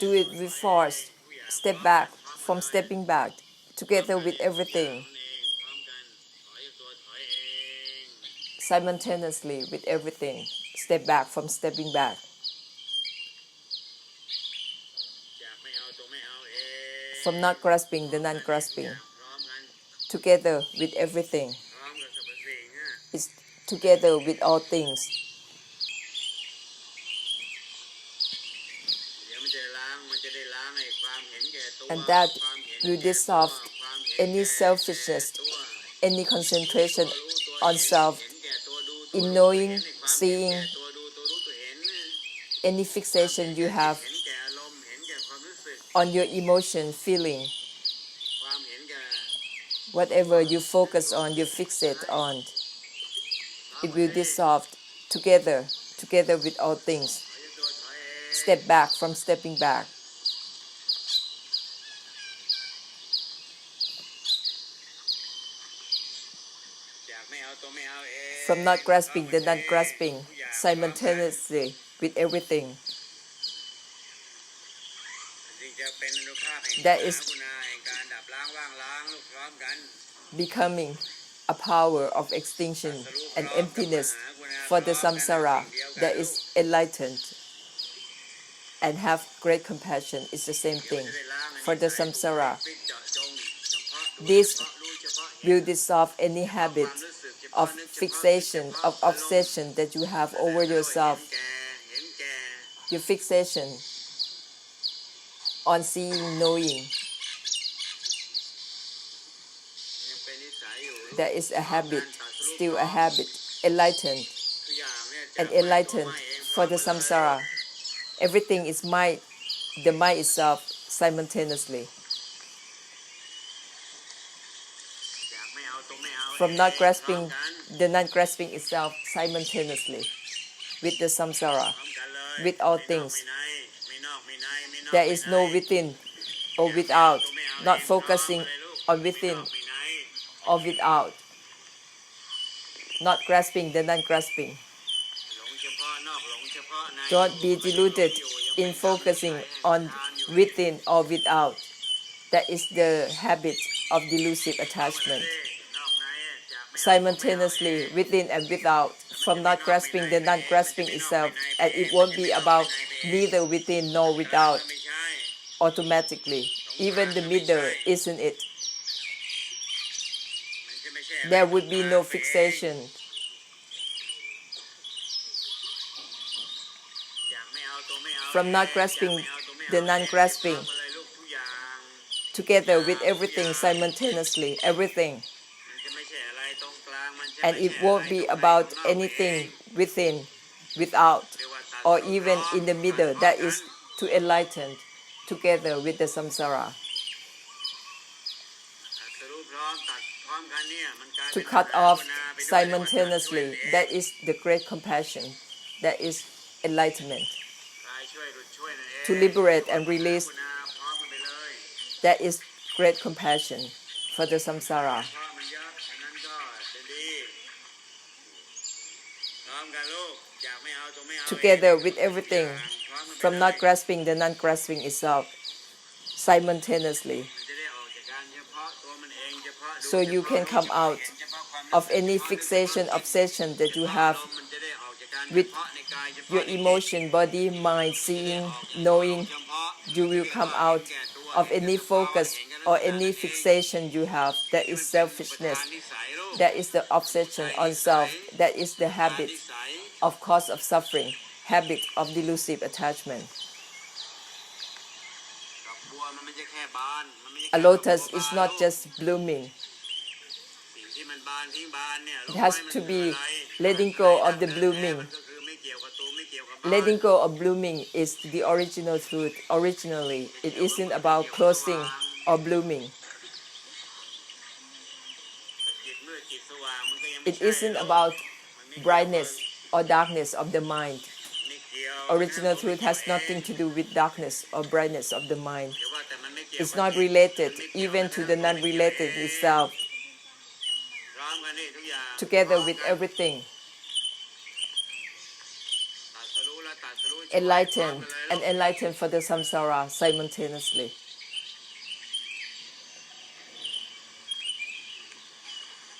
do it with force. Step back from stepping back, together with everything, simultaneously with everything. Step back from stepping back. From not grasping the non-grasping, together with everything. It's together with all things. And that will dissolve any selfishness, any concentration on self, in knowing, seeing, any fixation you have on your emotion, feeling. Whatever you focus on, you fixate on, it will dissolve together with all things. Step back from stepping back. From not grasping the non-grasping, simultaneously with everything. That is becoming a power of extinction and emptiness for the samsara that is enlightened and have great compassion. Is the same thing for the samsara. This will dissolve any habit of fixation, of obsession that you have over yourself. Your fixation on seeing, knowing. That is a habit, still a habit, enlightened. And enlightened for the samsara. Everything is mind, the mind itself simultaneously. From not grasping the non-grasping itself simultaneously with the samsara, with all things. There is no within or without, not focusing on within or without, not grasping the non-grasping. Don't be deluded in focusing on within or without. That is the habit of delusive attachment. Simultaneously, within and without, from not grasping the non-grasping itself, and it won't be about neither within nor without automatically. Even the middle isn't it. There would be no fixation. From not grasping the non-grasping, together with everything simultaneously, everything. And it won't be about anything within, without, or even in the middle. That is to enlighten together with the samsara. To cut off simultaneously, that is the great compassion. That is enlightenment. To liberate and release, that is great compassion for the samsara. Together with everything, from not grasping the non-grasping itself, simultaneously. So you can come out of any fixation, obsession that you have with your emotion, body, mind, seeing, knowing. You will come out of any focus or any fixation you have. That is selfishness. That is the obsession on self. That is the habit of cause of suffering, habit of delusive attachment. A lotus is not just blooming. It has to be letting go of the blooming. Letting go of blooming is the original truth. Originally, it isn't about closing or blooming. It isn't about brightness or darkness of the mind. Original truth has nothing to do with darkness or brightness of the mind. It's not related even to the non-related itself. Together with everything. enlightened and enlightened for the samsara simultaneously.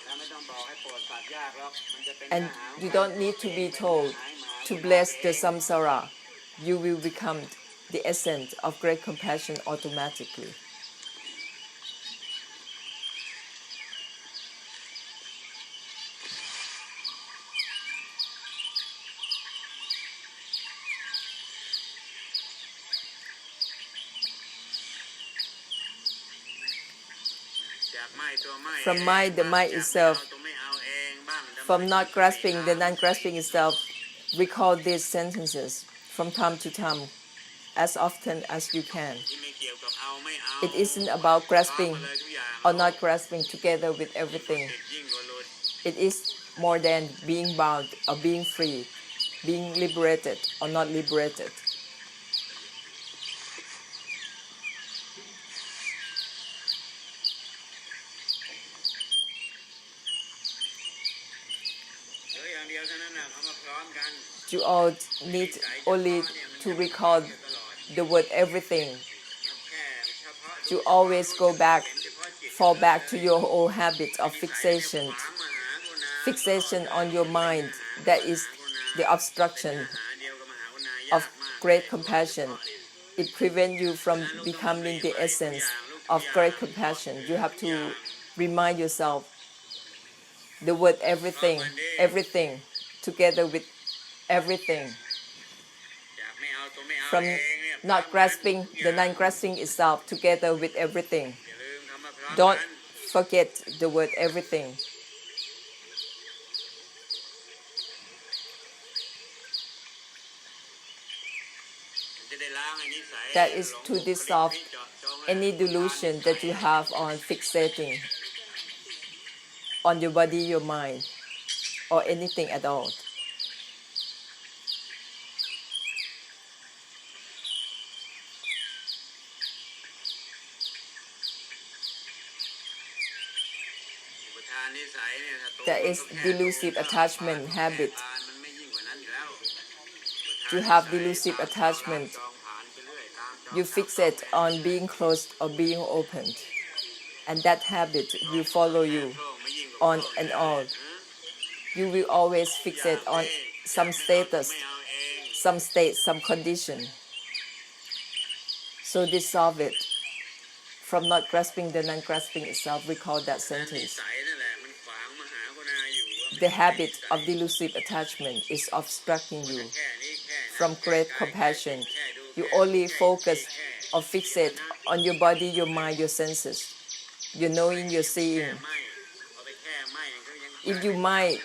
แล้วไม่ต้องบอกให้โปรดสัตว์ยากหรอกมันจะเป็น And you don't need to be told to bless the samsara. You will become the essence of great compassion automatically. จากไม่ตัวไม่ From mind, the mind จาก itself, ไม่เอาตัวไม่เอาเองบ้าง from not grasping the non-grasping itself, recall these sentences from time to time as often as you can. ที่ไม่เกี่ยวกับเอาไม่เอา It isn't about grasping วางมาเลยทุกอย่าง or not grasping together with everything. ติดยิ่งกว่าหลุด It is more than being bound or being free, being liberated or not liberated. เหลืออย่างเดียวเท่านั้นนะเอามาพร้อมกัน You all need only to recall the word everything. แค่เฉพาะ You always go back, เฉพาะจิต fall back to your old habit of fixation, ขวางมหากุณา fixation on your mind. That is the obstruction หาเดียวกับมหากุณายาก of มาก great compassion. It prevents you from becoming the essence of great compassion. You have to remind yourself the word everything, everything, together with everything. จากไม่เอาตัวไม่เอา From เองเนี่ย not grasping the non-grasping itself, together with everything. อย่าลืมคำว่าพร้อม Don't กัน forget the word everything. จะได้ล้างไอ้นิสัย That is หลง to dissolve เจาะจง any delusion that you have on fixating on your body, your mind, or anything at all. อุปทานนิสัยเนี่ยถ้าตัว That is มันก็แค่ delusive attachment habit. ผ่านมันไม่ยิ่งกว่านั้นอยู่แล้ว You have delusive attachment. จองผ่านไปเรื่อยตามจอง You fixate on being closed or being opened, and that habit will follow you โลกไม่ยิ่งกว่า on โลก and เลย on. You will always fixate on some status, ไม่เอาเอง some state, some condition. So dissolve it. From not grasping the non-grasping itself, recall that นิ sentence. สัยนั่นแหละมันขวางมหากุณาอยู่ว่า The habit of delusive attachment is obstructing you แค่นี้แค่นั้น from great แค่ compassion. แค่ดู You แค่ only แค่ focus แค่ or fixate on your body, your mind, your senses. Your knowing, your แค่ seeing. ไม่เอาไปแค่ไม่ก็ยัง If you mind,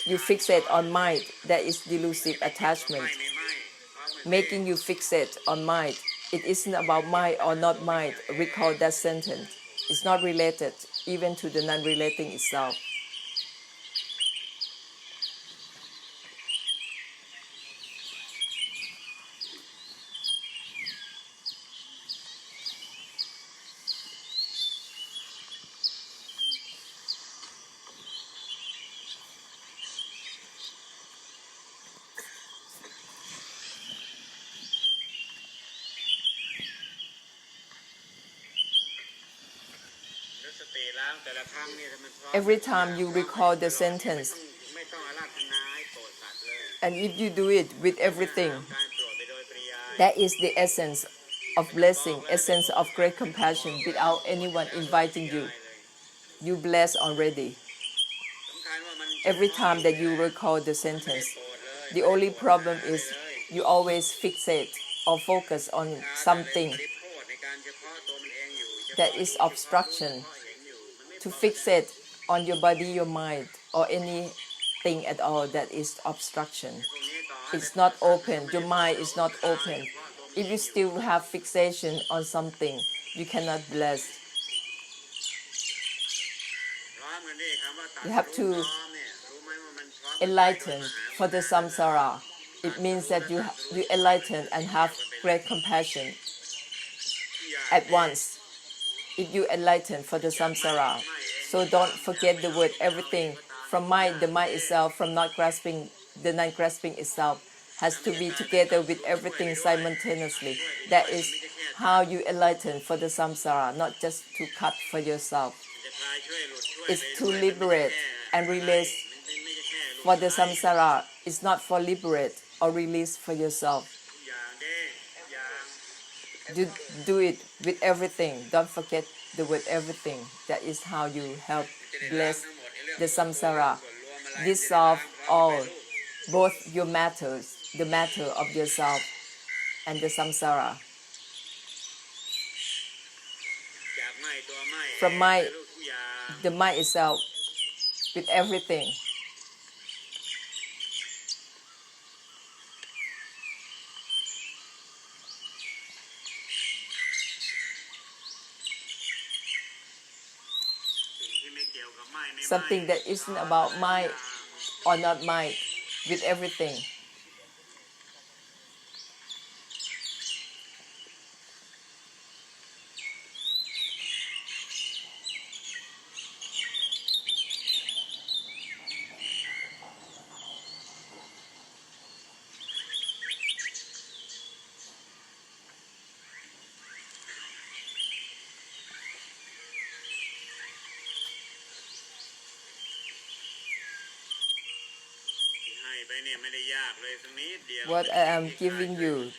you fixate on mind, that is delusive attachment. ไม่ไม่ Making you fixate on mind. It isn't about mind or not mind. Recall that sentence. It's not related even to the non-relating itself. Every time you recall the sentence, and if you do it with everything, that is the essence of blessing, essence of great compassion without anyone inviting you. You bless already. Every time that you recall the sentence, the only problem is you always fixate or focus on something that is obstruction. To fixate on your body, your mind, or anything at all that is obstruction. It's not open. Your mind is not open. If you still have fixation on something, you cannot bless. You have to enlighten for the samsara. It means that you enlighten and have great compassion at once. If you enlighten for the samsara, so don't forget the word everything. From mind, the mind itself, from not grasping the non-grasping itself, has to be together with everything simultaneously. That is how you enlighten for the samsara, not just to cut for yourself. จะคลายช่วยหลุดช่วย It's ไป to ด้วย liberate and release ไม่ใช่แค่หลุด for the ให้ samsara. It's not for liberate or release for yourself. ทุกอย่างเด้อย่าง Do it with everything. Don't forget the word everything. That is how you help จะได้ล้าง bless ทั้งหมดไอ้เรื่อง the ส่วนรวม samsara. ส่วนรวมอะไร Dissolve จะได้ล้างพร้อม all, ไปลูก both your matters, the matter of yourself and the samsara. จากไหม้ตัวไหม้ From my ลูกทุกอย่าง the mind itself with everything. สิ่งที่ไม่เกี่ยวกับไหม้ไม่ไหม้ Something that isn't about mind or not mind, with everything. What I am giving you,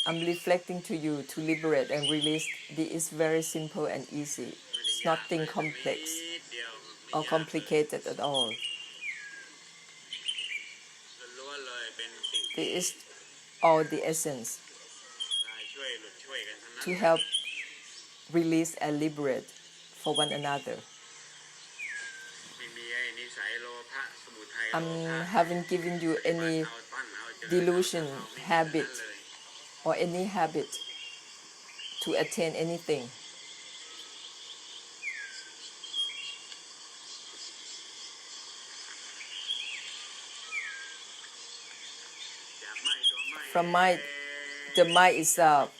I'm reflecting to you to liberate and release. This is very simple and easy. It's nothing complex or complicated at all. This is all the essence to help release and liberate for one another. I haven't given you any delusion, habit, or any habit to attain anything. From the mind itself,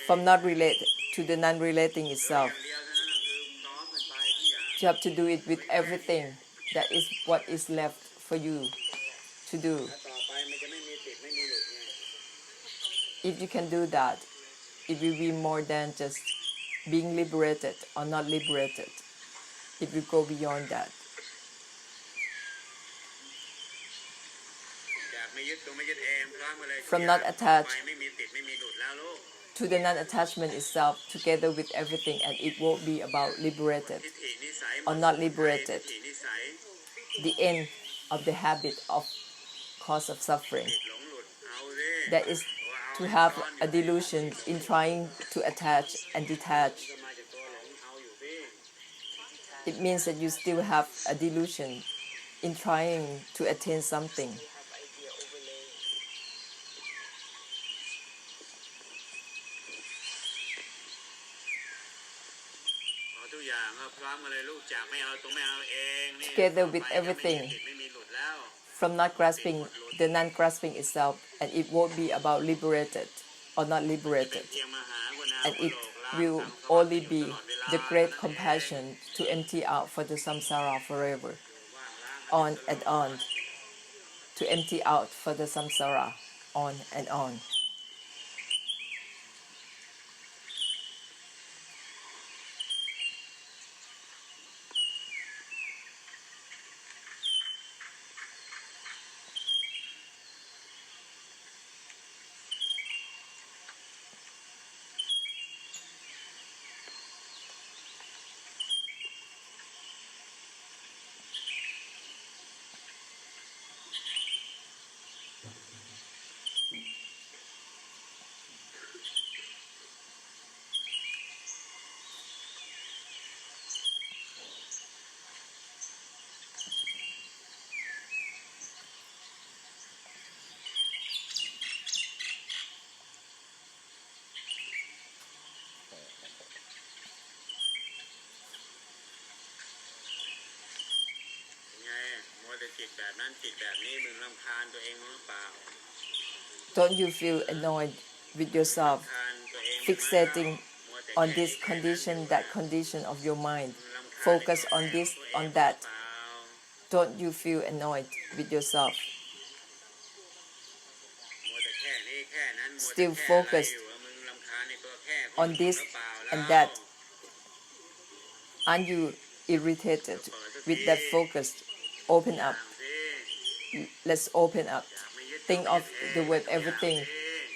from not related to the non-relating itself. You have to do it with everything. That is what is left for you to do. ต่อไปมันจะไม่มีติดไม่มีหลุดไง If you can do that, it will be more than just being liberated or not liberated. It will go beyond that. จากไม่ยึดตัวไม่ยึดเองพร้อมกันเลย From not attached ไม่มีติดไม่มีหลุดแล้วลูก to the non-attachment itself, together with everything, and it won't be about liberated ทิฏฐินิสัย or not liberated. ทิฏฐินิสัย The end of the habit of cause of suffering. หลงหลุดเอาสิ That is to have a delusion in trying to attach and detach. ก็มาจากตัวหลงเอาอยู่สิ It means that you still have a delusion in trying to attain something. ขอทุกอย่างก็พร้อมกันเลยลูกจากไม่เอาตัวไม่เอาเองนี่ Together with ต่อไปจะไม่มี everything. ติดไม่มีหลุดแล้ว From not grasping the non-grasping itself, and it won't be about liberated or not เป็น liberated. เพียงมหากรุณา And โปร it ดล้าง will สังสาร only อยู่ be ตลอดเวลา the great นั่นเอง compassion to empty out for the samsara forever, ว่างล้าง on and on, to empty out for the samsara, on and on. ไงมัวแต่จิตแบบนั้นจิตแบบนี้มึงรำคาญตัวเองมั้งหรือเปล่า Don't you feel annoyed with yourself, รำคาญตัวเอง fixating มัวแต่ on แค่ this แค่นั้น condition, that condition of your mind? มึงรำคาญ Focus on ตัว this, เอง on that. เปล่า Don't you feel annoyed with yourself? still focused on this and that, aren't you irritated with that focus? Open up. Let's open up. Think of the word everything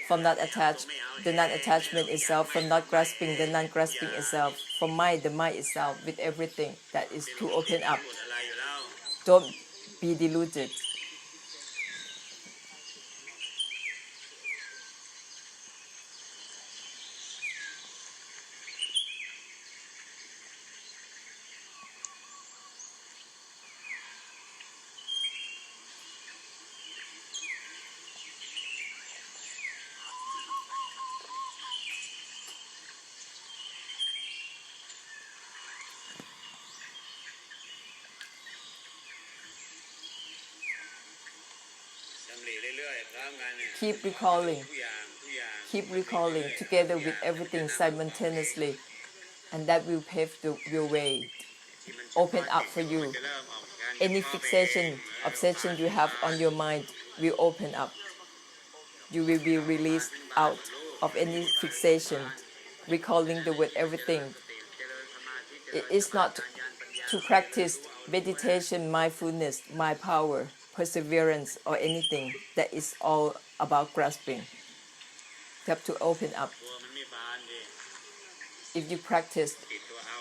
from not attached, the non-attachment itself, from not grasping, the non-grasping itself, from mind, the mind itself, with everything. That is to open up. Don't be deluded. Keep recalling. Keep recalling together with everything simultaneously, and that will pave your way. Open up for you. Any fixation, obsession you have on your mind will open up. You will be released out of any fixation, recalling the word everything. It is not to practice meditation, mindfulness, mind power, perseverance, or anything. That is all about grasping. You have to open up. If you practice,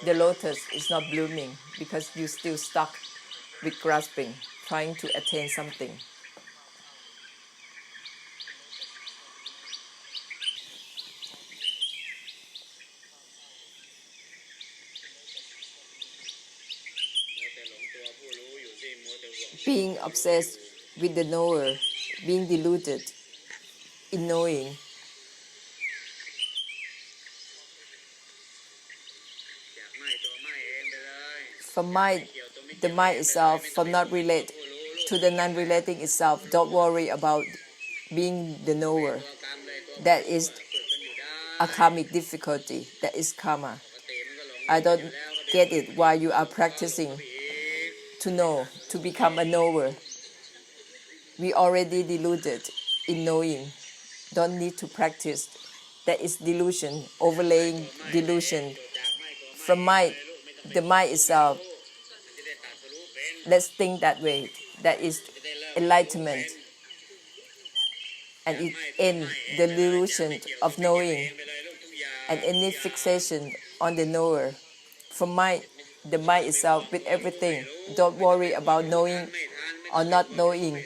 the lotus is not blooming because you're still stuck with grasping, trying to attain something. Being obsessed with the knower, being deluded in knowing. From mind, the mind itself, from not relate to the non-relating itself, don't worry about being the knower. That is a karmic difficulty. That is karma. I don't get it why you are practicing to know, to become a knower. We already deluded in knowing. Don't need to practice. That is delusion, overlaying delusion. From mind, the mind itself, let's think that way. That is enlightenment. And it ends the delusion of knowing and any fixation on the knower. From mind, the mind itself with everything. Don't worry about knowing or not knowing.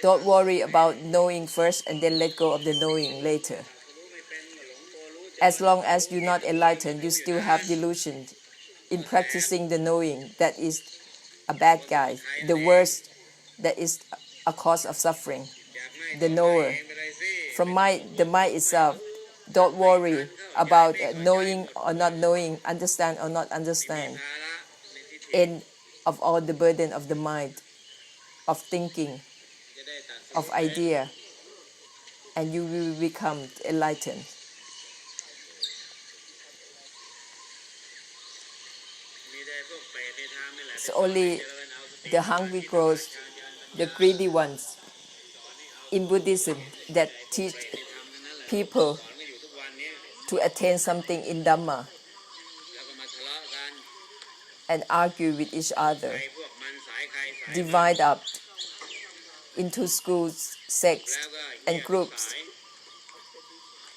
Don't worry about knowing first and then let go of the knowing later. As long as you're not enlightened, you still have delusion in practicing the knowing. That is a bad guy. The worst, that is a cause of suffering. The knower. From the mind itself, don't worry about knowing or not knowing, understand or not understand. End of all the burden of the mind, of thinking, of idea, and you will become enlightened. It's only the hungry crows, the greedy ones in Buddhism that teach people to attain something in Dhamma and argue with each other, divide up into schools, sects, and groups,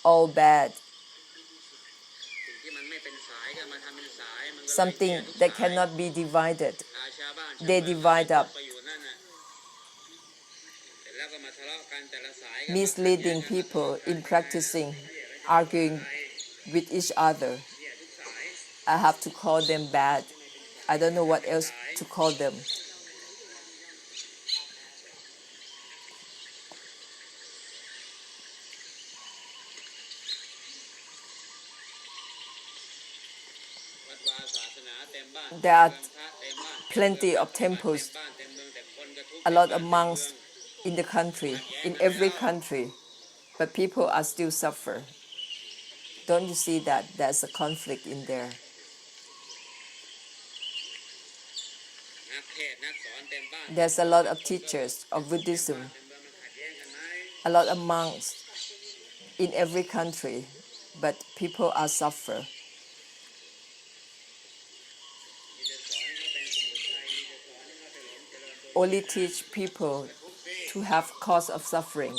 all bad. Something that cannot be divided, they divide up, misleading people in practicing, arguing with each other. I have to call them bad. I don't know what else to call them. There are plenty of temples, a lot of monks in the country, in every country, but people are still suffer. Don't you see that there's a conflict in there? There's a lot of teachers of Buddhism, a lot of monks in every country, but people are suffer. มีแต่สอนให้เขาเป็นสมุทัยมีแต่สอนให้เขาไปหลงเจริญตัว Only teach people to have cause of suffering.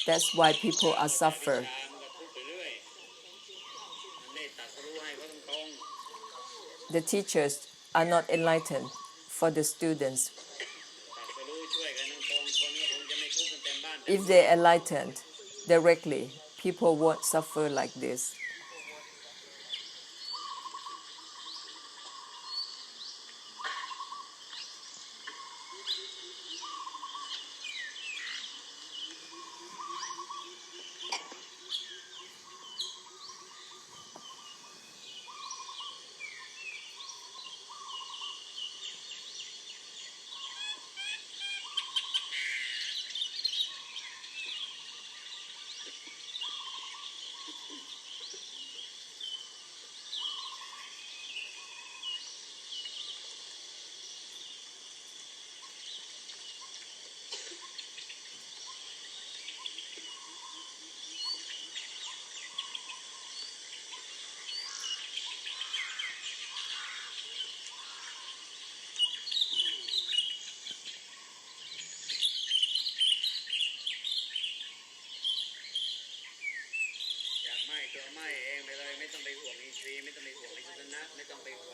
That's why people are วิ suffer. ชามันก็ทุกข์ไปเรื่อยมันไม่ตรัสรู้ให้เขาตรง The teachers are not enlightened for the students. ๆตรัสรู้ช่วยกันตรงๆคนก็คงจะไม่ทุกข์กันเต็มบ้านเต็ม If they enlightened directly, people won't suffer like this.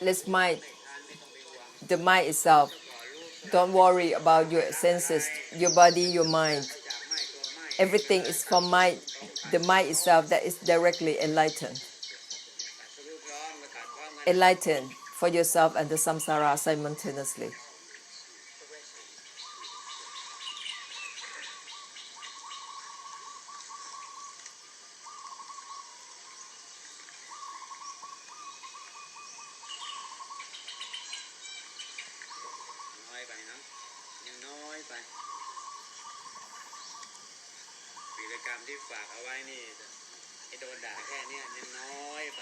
Let's mind the mind itself. Don't worry about your senses, your body, your mind. Everything is from mind, the mind itself that is directly enlightened. Enlighten for yourself and the samsara simultaneously.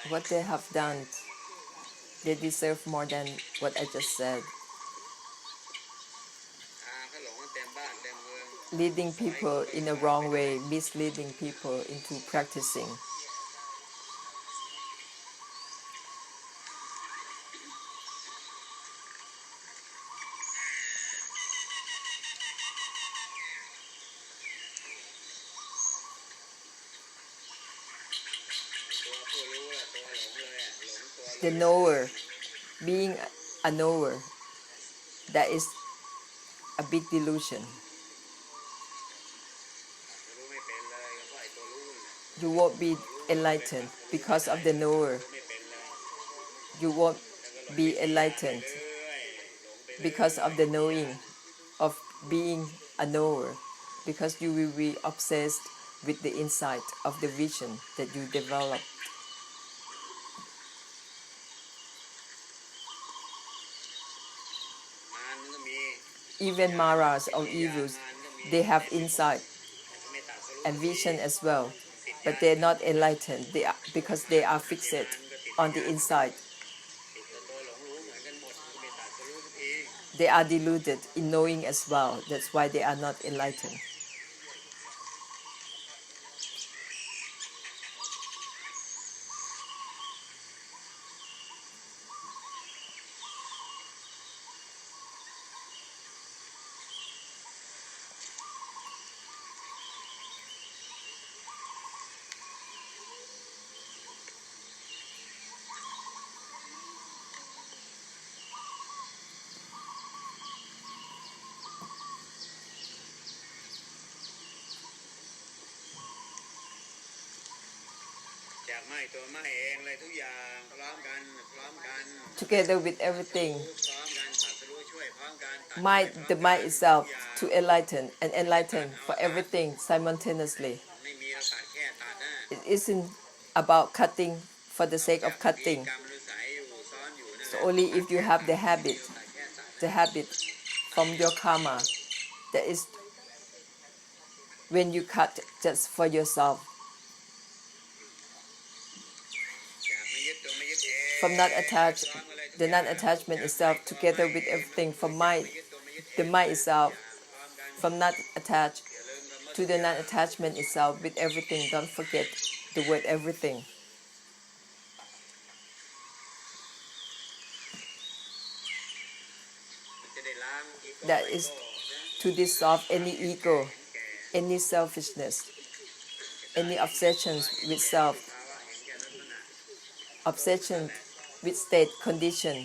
What they have done, they deserve more than what I just said. Leading people in a wrong way, misleading people into practicing. The knower, being a knower, that is a big delusion. You won't be enlightened because of the knower. You won't be enlightened because of the knowing of being a knower, because you will be obsessed with the insight of the vision that you develop. Even Maras or evils, they have insight and vision as well, but they're not enlightened because they are fixed on the inside. They are deluded in knowing as well. That's why they are not enlightened. Together with everything, the mind itself to enlighten and enlighten for everything simultaneously. It isn't about cutting for the sake of cutting. So only if you have the habit from your karma, that is when you cut just for yourself. From not attached, the non-attachment itself together with everything from mind, the mind itself, from not attached to the non-attachment itself with everything. Don't forget the word everything. มันจะได้ล้างอีโก้ That ไอ is โก้ to dissolve any ego, any selfishness, any obsessions with self, ภาวะเห็นแก่ลักษณะ obsession with state condition.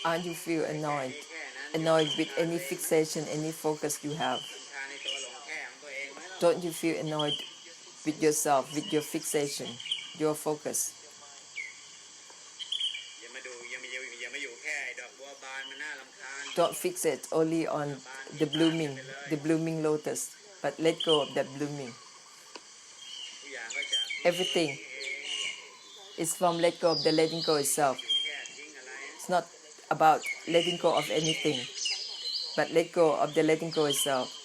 Aren't you feel annoyed? Annoyed with any fixation, any focus you have? Don't you feel annoyed with yourself, with your fixation, your focus? Don't fixate only on the blooming lotus, but let go of that blooming. Everything is from let go of the letting go itself. It's not about letting go of anything, but let go of the letting go itself.